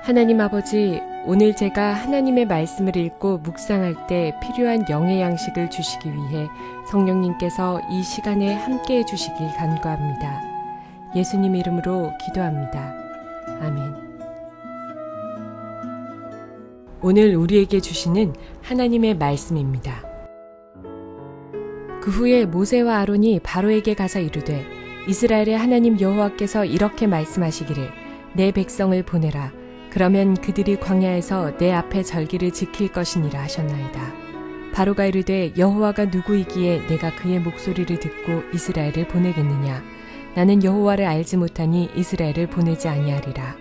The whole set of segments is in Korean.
하나님 아버지, 오늘 제가 하나님의 말씀을 읽고 묵상할 때 필요한 영의 양식을 주시기 위해 성령님께서 이 시간에 함께해 주시길 간구합니다. 예수님 이름으로 기도합니다. 아멘. 오늘 우리에게 주시는 하나님의 말씀입니다. 그 후에 모세와 아론이 바로에게 가서 이르되, 이스라엘의 하나님 여호와께서 이렇게 말씀하시기를 내 백성을 보내라. 그러면 그들이 광야에서 내 앞에 절기를 지킬 것이니라 하셨나이다. 바로가 이르되, 여호와가 누구이기에 내가 그의 목소리를 듣고 이스라엘을 보내겠느냐? 나는 여호와를 알지 못하니 이스라엘을 보내지 아니하리라.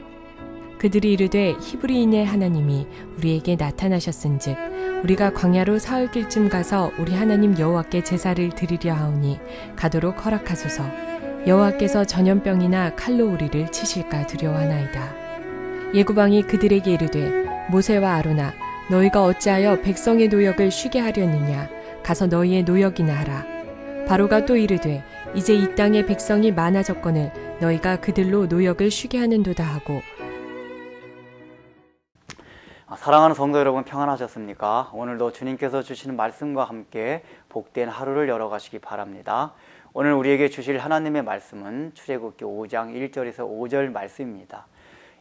그들이 이르되, 히브리인의 하나님이 우리에게 나타나셨은즉 우리가 광야로 사흘길쯤 가서 우리 하나님 여호와께 제사를 드리려 하오니 가도록 허락하소서. 여호와께서 전염병이나 칼로 우리를 치실까 두려워하나이다. 예구방이 그들에게 이르되, 모세와 아론아, 너희가 어찌하여 백성의 노역을 쉬게 하려느냐? 가서 너희의 노역이나 하라. 바로가 또 이르되, 이제 이 땅에 백성이 많아졌거늘 너희가 그들로 노역을 쉬게 하는도다 하고. 사랑하는 성도 여러분, 평안하셨습니까? 오늘도 주님께서 주시는 말씀과 함께 복된 하루를 열어가시기 바랍니다. 오늘 우리에게 주실 하나님의 말씀은 출애굽기 5장 1절에서 5절 말씀입니다.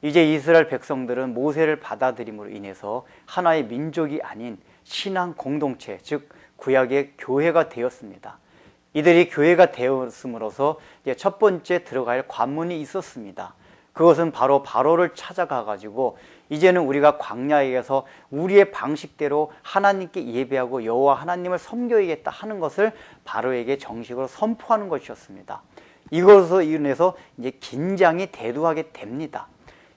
이제 이스라엘 백성들은 모세를 받아들임으로 인해서 하나의 민족이 아닌 신앙 공동체, 즉 구약의 교회가 되었습니다. 이들이 교회가 되었음으로써 이제 첫 번째 들어갈 관문이 있었습니다. 그것은 바로 바로를 찾아가 가지고 이제는 우리가 광야에서 우리의 방식대로 하나님께 예배하고 여호와 하나님을 섬겨야겠다 하는 것을 바로에게 정식으로 선포하는 것이었습니다. 이것으로 인해서 이제 긴장이 대두하게 됩니다.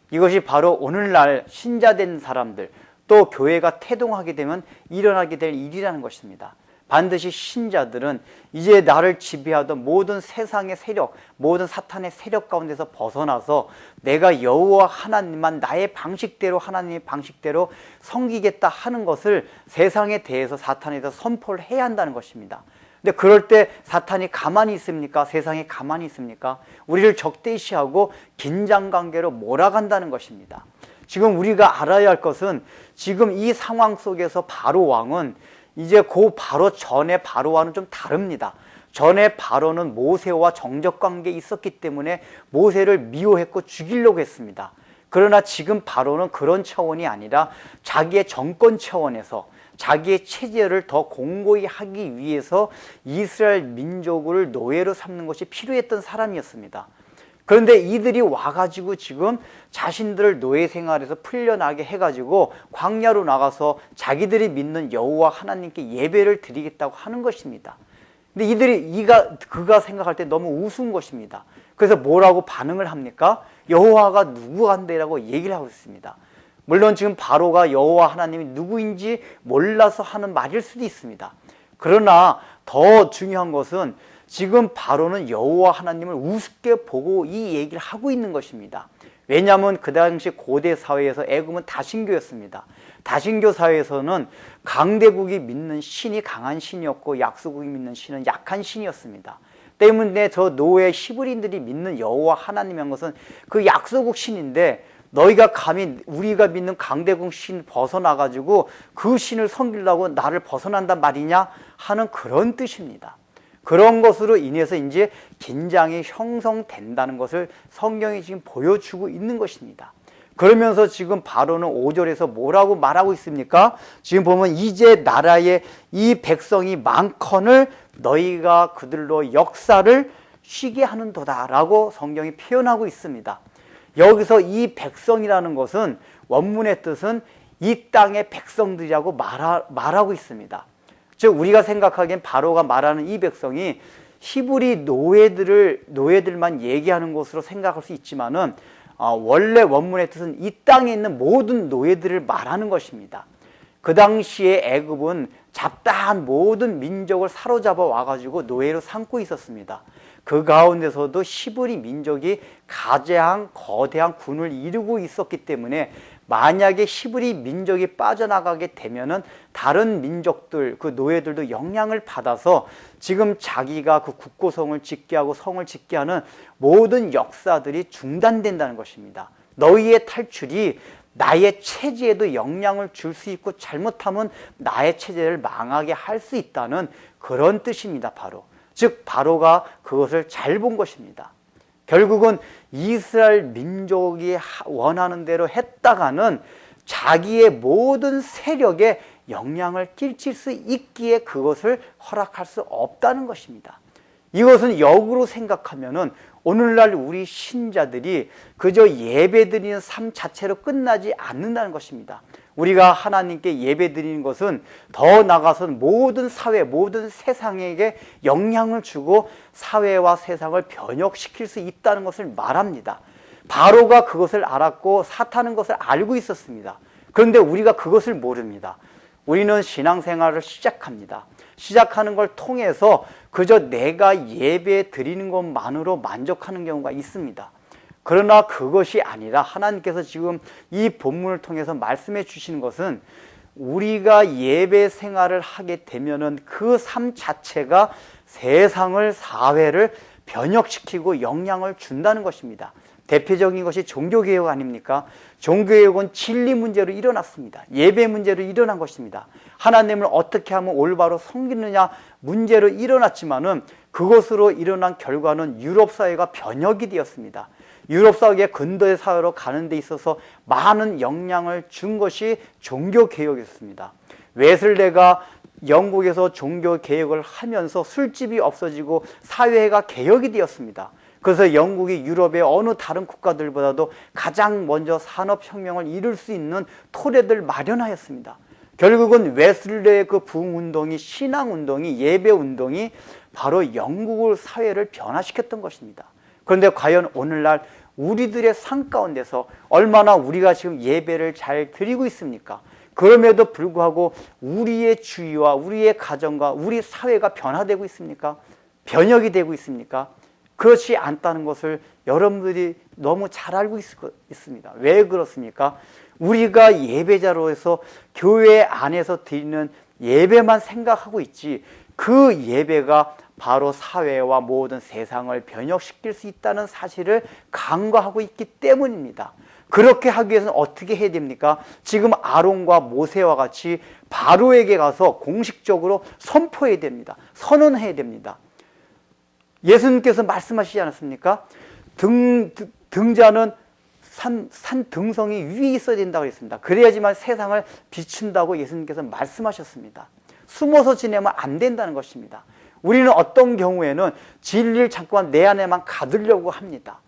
이것이 바로 오늘날 신자된 사람들, 또 교회가 태동하게 되면 일어나게 될 일이라는 것입니다. 반드시 신자들은 이제 나를 지배하던 모든 세상의 세력, 모든 사탄의 세력 가운데서 벗어나서 내가 여호와 하나님만 나의 방식대로, 하나님의 방식대로 섬기겠다 하는 것을 세상에 대해서, 사탄에 대해서 선포를 해야 한다는 것입니다. 근데 그럴 때 사탄이 가만히 있습니까? 세상이 가만히 있습니까? 우리를 적대시하고 긴장관계로 몰아간다는 것입니다. 지금 우리가 알아야 할 것은, 지금 이 상황 속에서 바로 왕은 이제 그 바로 전에 바로와는 좀 다릅니다. 전에 바로는 모세와 정적관계에 있었기 때문에 모세를 미워했고 죽이려고 했습니다. 그러나 지금 바로는 그런 차원이 아니라 자기의 정권 차원에서 자기의 체제를 더 공고히 하기 위해서 이스라엘 민족을 노예로 삼는 것이 필요했던 사람이었습니다. 그런데 이들이 와가지고 지금 자신들을 노예 생활에서 풀려나게 해가지고 광야로 나가서 자기들이 믿는 여호와 하나님께 예배를 드리겠다고 하는 것입니다. 근데 이들이 그가 생각할 때 너무 우스운 것입니다. 그래서 뭐라고 반응을 합니까? 여호와가 누구한데라고 얘기를 하고 있습니다. 물론 지금 바로가 여호와 하나님이 누구인지 몰라서 하는 말일 수도 있습니다. 그러나 더 중요한 것은 지금 바로는 여호와 하나님을 우습게 보고 이 얘기를 하고 있는 것입니다. 왜냐하면 그 당시 고대 사회에서 애굽은 다신교였습니다. 다신교 사회에서는 강대국이 믿는 신이 강한 신이었고 약소국이 믿는 신은 약한 신이었습니다. 때문에 저 노예 히브리인들이 믿는 여호와 하나님이란 것은 그 약소국 신인데, 너희가 감히 우리가 믿는 강대국 신 벗어나가지고 그 신을 섬기려고 나를 벗어난단 말이냐 하는 그런 뜻입니다. 그런 것으로 인해서 이제 긴장이 형성된다는 것을 성경이 지금 보여주고 있는 것입니다. 그러면서 지금 바로는 5절에서 뭐라고 말하고 있습니까? 지금 보면 이제 나라에 이 백성이 많거늘 너희가 그들로 역사를 쉬게 하는도다 라고 성경이 표현하고 있습니다. 여기서 이 백성이라는 것은 원문의 뜻은 이 땅의 백성들이라고 말하고 있습니다. 즉 우리가 생각하기엔 바로가 말하는 이 백성이 히브리 노예들만 얘기하는 것으로 생각할 수 있지만은 원래 원문의 뜻은 이 땅에 있는 모든 노예들을 말하는 것입니다. 그 당시에 애굽은 잡다한 모든 민족을 사로잡아 와가지고 노예로 삼고 있었습니다. 그 가운데서도 히브리 민족이 가장 거대한 군을 이루고 있었기 때문에 만약에 히브리 민족이 빠져나가게 되면은 다른 민족들, 그 노예들도 영향을 받아서 지금 자기가 그 국고성을 짓게 하고 성을 짓게 하는 모든 역사들이 중단된다는 것입니다. 너희의 탈출이 나의 체제에도 영향을 줄 수 있고 잘못하면 나의 체제를 망하게 할 수 있다는 그런 뜻입니다. 바로. 즉 바로가 그것을 잘 본 것입니다. 결국은 이스라엘 민족이 원하는 대로 했다가는 자기의 모든 세력에 영향을 끼칠 수 있기에 그것을 허락할 수 없다는 것입니다. 이것은 역으로 생각하면은 오늘날 우리 신자들이 그저 예배드리는 삶 자체로 끝나지 않는다는 것입니다. 우리가 하나님께 예배드리는 것은 더 나아가서 모든 사회, 모든 세상에게 영향을 주고 사회와 세상을 변혁시킬 수 있다는 것을 말합니다. 바로가 그것을 알았고 사탄은 그것을 알고 있었습니다. 그런데 우리가 그것을 모릅니다. 우리는 신앙생활을 시작합니다. 시작하는 걸 통해서 그저 내가 예배 드리는 것만으로 만족하는 경우가 있습니다. 그러나 그것이 아니라 하나님께서 지금 이 본문을 통해서 말씀해 주시는 것은 우리가 예배 생활을 하게 되면은 그 삶 자체가 세상을, 사회를 변혁시키고 영향을 준다는 것입니다. 대표적인 것이 종교개혁 아닙니까? 종교개혁은 진리 문제로 일어났습니다. 예배 문제로 일어난 것입니다. 하나님을 어떻게 하면 올바로 섬기느냐 문제로 일어났지만은 그것으로 일어난 결과는 유럽 사회가 변혁이 되었습니다. 유럽 사회의 근대 사회로 가는 데 있어서 많은 영향을 준 것이 종교개혁이었습니다. 웨슬레가 영국에서 종교개혁을 하면서 술집이 없어지고 사회가 개혁이 되었습니다. 그래서 영국이 유럽의 어느 다른 국가들보다도 가장 먼저 산업혁명을 이룰 수 있는 토대를 마련하였습니다. 결국은 웨슬레의 그 부흥운동이, 신앙운동이, 예배운동이 바로 영국의 사회를 변화시켰던 것입니다. 그런데 과연 오늘날 우리들의 삶 가운데서 얼마나 우리가 지금 예배를 잘 드리고 있습니까? 그럼에도 불구하고 우리의 주위와 우리의 가정과 우리 사회가 변화되고 있습니까? 변혁이 되고 있습니까? 그렇지 않다는 것을 여러분들이 너무 잘 알고 있습니다. 왜 그렇습니까? 우리가 예배자로 해서 교회 안에서 드리는 예배만 생각하고 있지 그 예배가 바로 사회와 모든 세상을 변혁시킬 수 있다는 사실을 간과하고 있기 때문입니다. 그렇게 하기 위해서는 어떻게 해야 됩니까? 지금 아론과 모세와 같이 바로에게 가서 공식적으로 선포해야 됩니다. 선언해야 됩니다. 예수님께서 말씀하시지 않았습니까? 등자는 산 등성이 위에 있어야 된다고 했습니다. 그래야지만 세상을 비춘다고 예수님께서 말씀하셨습니다. 숨어서 지내면 안 된다는 것입니다. 우리는 어떤 경우에는 진리를 잠깐 내 안에만 가두려고 합니다.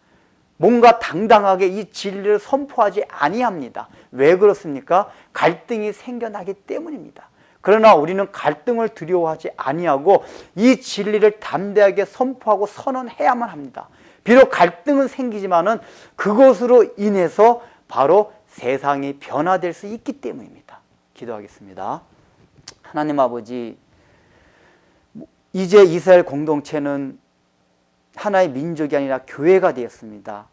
뭔가 당당하게 이 진리를 선포하지 아니합니다. 왜 그렇습니까? 갈등이 생겨나기 때문입니다. 그러나 우리는 갈등을 두려워하지 아니하고 이 진리를 담대하게 선포하고 선언해야만 합니다. 비록 갈등은 생기지만은 그것으로 인해서 바로 세상이 변화될 수 있기 때문입니다. 기도하겠습니다. 하나님 아버지, 이제 이스라엘 공동체는 하나의 민족이 아니라 교회가 되었습니다.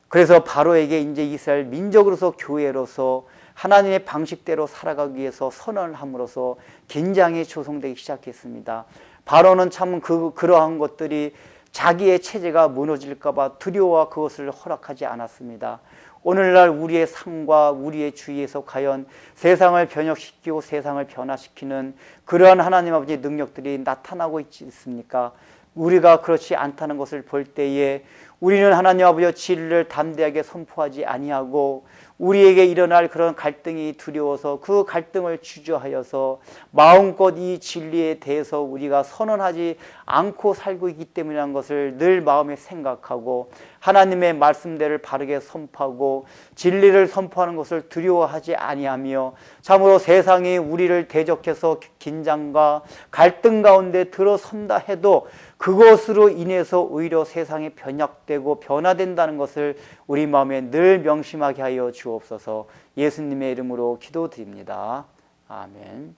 그래서 바로에게 이제 이스라엘 민족으로서 교회로서 하나님의 방식대로 살아가기 위해서 선언을 함으로써 긴장이 조성되기 시작했습니다. 바로는 참 그러한 것들이 자기의 체제가 무너질까 봐 두려워 그것을 허락하지 않았습니다. 오늘날 우리의 삶과 우리의 주위에서 과연 세상을 변혁시키고 세상을 변화시키는 그러한 하나님 아버지의 능력들이 나타나고 있지 않습니까? 우리가 그렇지 않다는 것을 볼 때에 우리는 하나님 아버지의 진리를 담대하게 선포하지 아니하고 우리에게 일어날 그런 갈등이 두려워서 그 갈등을 주저하여서 마음껏 이 진리에 대해서 우리가 선언하지 않고 살고 있기 때문이라는 것을 늘 마음에 생각하고 하나님의 말씀대로 바르게 선포하고 진리를 선포하는 것을 두려워하지 아니하며 참으로 세상이 우리를 대적해서 긴장과 갈등 가운데 들어선다 해도 그것으로 인해서 오히려 세상이 변혁되고 변화된다는 것을 우리 마음에 늘 명심하게 하여 주옵소서. 예수님의 이름으로 기도드립니다. 아멘.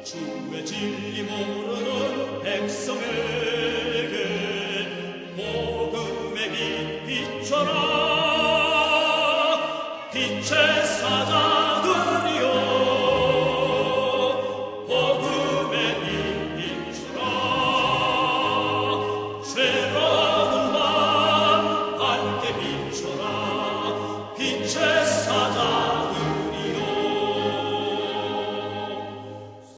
주의 진리 모두